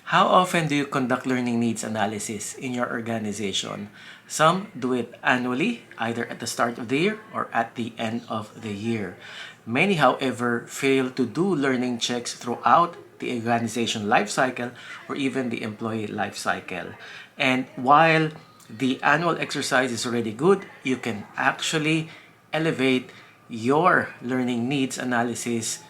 How often do you conduct learning needs analysis in your organization? Some do it annually, either at the start of the year or at the end of the year. Many, however, fail to do learning checks throughout the organization life cycle or even the employee life cycle. And while the annual exercise is already good, you can actually elevate your learning needs analysis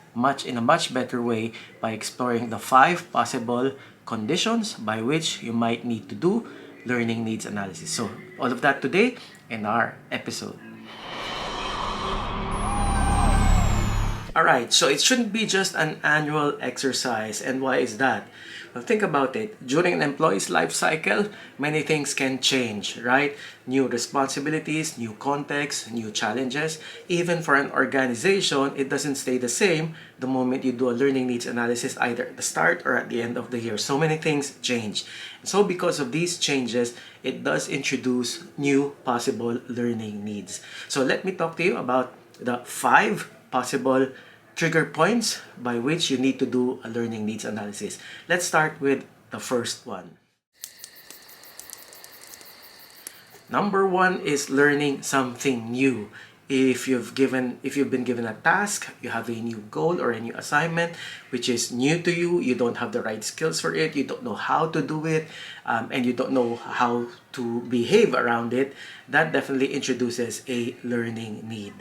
in a much better way by exploring the 5 possible conditions by which you might need to do learning needs analysis. So all of that today in our episode. Alright, so it shouldn't be just an annual exercise. And why is that? Well, think about it. During an employee's life cycle, many things can change, right? New responsibilities, new contexts, new challenges. Even for an organization, it doesn't stay the same the moment you do a learning needs analysis, either at the start or at the end of the year. So many things change. So because of these changes, it does introduce new possible learning needs. So let me talk to you about the 5 possible trigger points by which you need to do a learning needs analysis. Let's start with the first one. Number one is learning something new. If you've been given a task, you have a new goal or a new assignment which is new to you, you don't have the right skills for it, you don't know how to do it, and you don't know how to behave around it, that definitely introduces a learning need.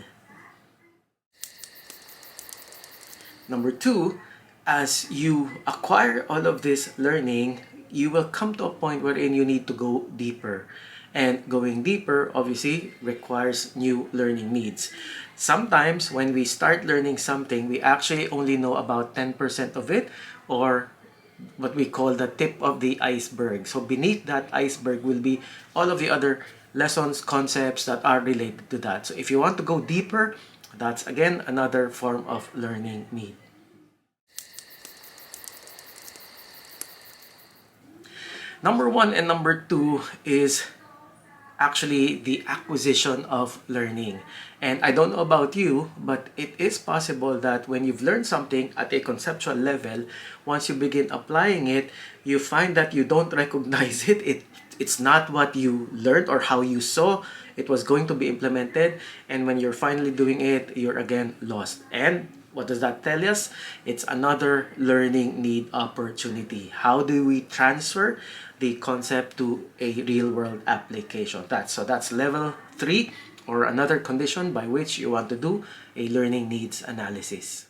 Number two, as you acquire all of this learning, you will come to a point wherein you need to go deeper. And going deeper, obviously, requires new learning needs. Sometimes when we start learning something, we actually only know about 10% of it, or what we call the tip of the iceberg. So beneath that iceberg will be all of the other lessons, concepts that are related to that. So if you want to go deeper, that's again another form of learning need. Number one and number two is actually the acquisition of learning. And I don't know about you, but it is possible that when you've learned something at a conceptual level, once you begin applying it, you find that you don't recognize it's not what you learned or how you saw it was going to be implemented. And when you're finally doing it, you're again lost. And what does that tell us? It's another learning need opportunity. How do we transfer the concept to a real-world application? That's level 3, or another condition by which you want to do a learning needs analysis.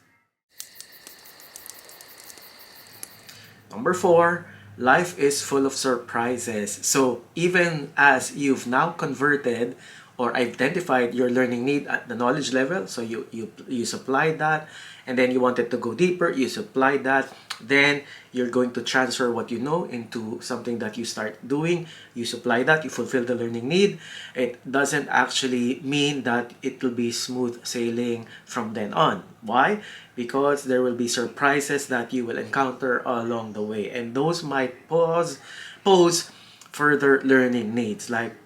Number 4, life is full of surprises. So even as you've now converted or identified your learning need at the knowledge level, so you supplied that, and then you wanted to go deeper, you supplied that, then you're going to transfer what you know into something that you start doing, you supply that, you fulfill the learning need. It doesn't actually mean that it will be smooth sailing from then on. Why? Because there will be surprises that you will encounter along the way, and those might pose further learning needs. Like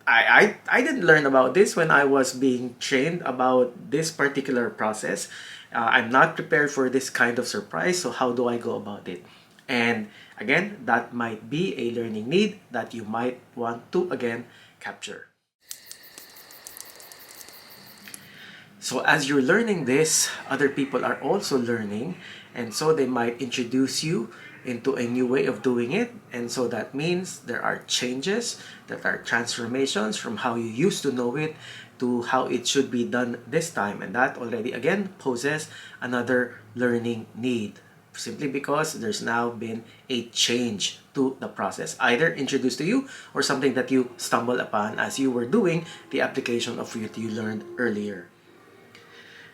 I didn't learn about this when I was being trained about this particular process. I'm not prepared for this kind of surprise, so how do I go about it? And again, that might be a learning need that you might want to again capture. So as you're learning this, other people are also learning, and so they might introduce you into a new way of doing it. And so that means there are changes, that are transformations from how you used to know it to how it should be done this time. And that already again poses another learning need, simply because there's now been a change to the process, either introduced to you or something that you stumbled upon as you were doing the application of what you learned earlier.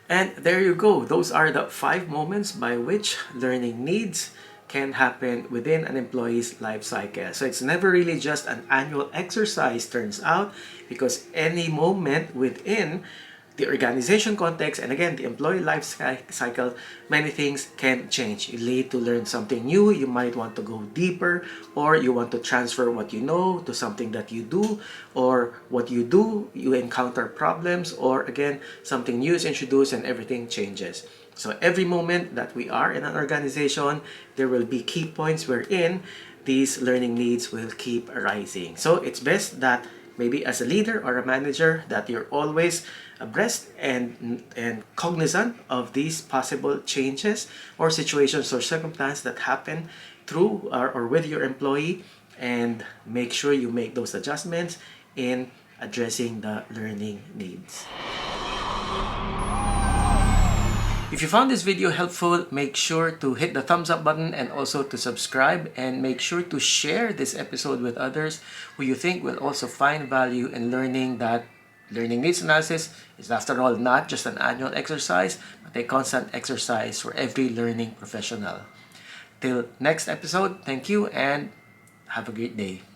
And there you go. Those are the 5 moments by which learning needs can happen within an employee's life cycle. So it's never really just an annual exercise, turns out, because any moment within the organization context, and again, the employee life cycle, many things can change. You need to learn something new, you might want to go deeper, or you want to transfer what you know to something that you do, or what you do, you encounter problems, or again, something new is introduced and everything changes. So every moment that we are in an organization, there will be key points wherein these learning needs will keep arising. So it's best that maybe as a leader or a manager that you're always abreast and cognizant of these possible changes or situations or circumstances that happen through or with your employee, and make sure you make those adjustments in addressing the learning needs. If you found this video helpful, make sure to hit the thumbs up button and also to subscribe, and make sure to share this episode with others who you think will also find value in learning that learning needs analysis is, after all, not just an annual exercise, but a constant exercise for every learning professional. Till next episode, thank you and have a great day.